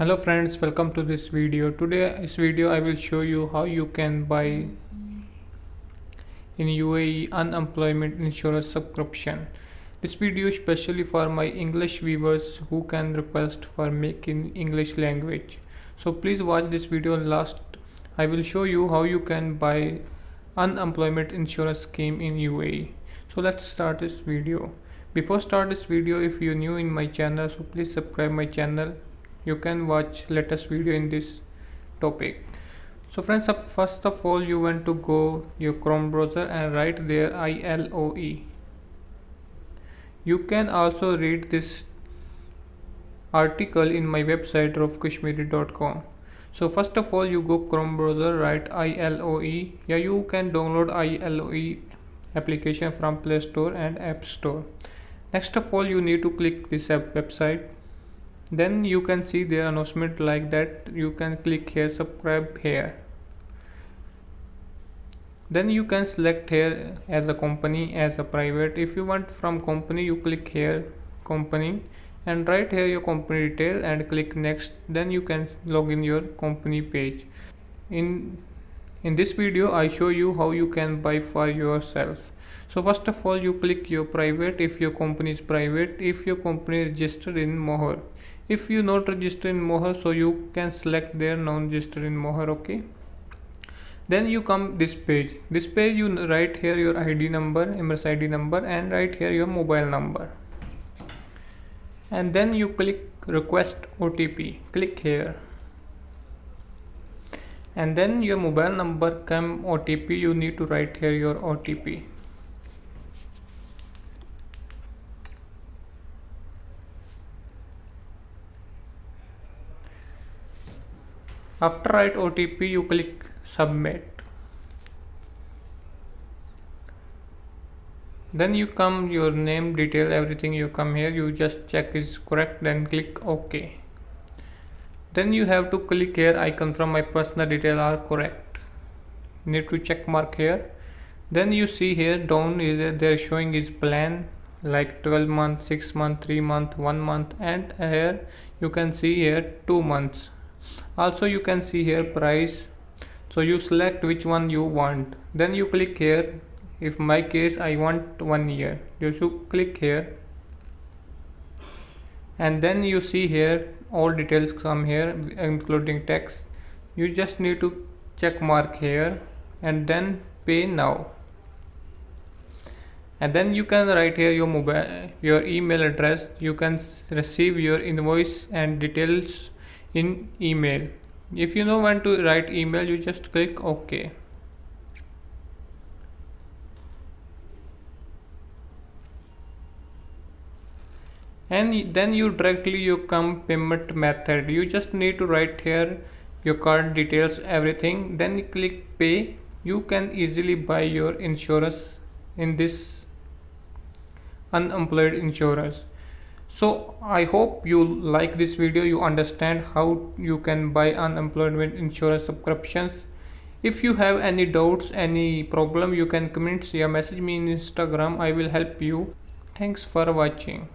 Hello friends, welcome to this video. This video I will show you how you can buy in UAE unemployment insurance subscription. This video is specially for my English viewers who can request for making English language. So please watch this video last. I will show you how you can buy unemployment insurance scheme in UAE. So let's start this video. Before start this video, if you're new in my channel, so please subscribe my channel. You can watch latest video in this topic. So friends, first of all you want to go your Chrome browser and write there ILOE. You can also read this article in my website raufkashmiri.com. So first of all you go Chrome browser, write ILOE. Yeah, you can download ILOE application from Play Store and App Store. Next of all you need to click this website. Then you can see their announcement like that. You can click here, subscribe here. Then you can select here as a company, as a private. If you want from company, you click here company and write here your company detail and click next. Then you can log in your company page. In this video I show you how you can buy for yourself. So first of all you click your private if your company is private, if your company is registered in Moher. If you not registered in Moher, so you can select there non-registered in Moher. Okay, then you come this page. This page you write here your ID number, Emirates ID number, and write here your mobile number, and then you click request OTP. Click here, and then your mobile number come OTP. You need to write here your OTP. After write OTP, you click submit. Then you come your name, detail, everything you come here. You just check is correct, then click OK. Then you have to click here I confirm my personal detail are correct. Need to check mark here. Then you see here down is they're showing is plan like 12 months, 6 months, 3 months, 1 month, and here you can see here 2 months. Also you can see here price, so you select which one you want. Then you click here. If my case I want 1 year, you should click here, and then you see here all details come here including text. You just need to check mark here and then pay now, and then you can write here your mobile, your email address. You can receive your invoice and details in email. If you don't want to write email, you just click OK. And then you directly you come payment method. You just need to write here your card details, everything, then you click pay. You can easily buy your insurance in this unemployed insurance. So I hope you like this video, you understand how you can buy unemployment insurance subscriptions. If you have any doubts, any problem, you can comment or message me in Instagram. I will help you. Thanks for watching.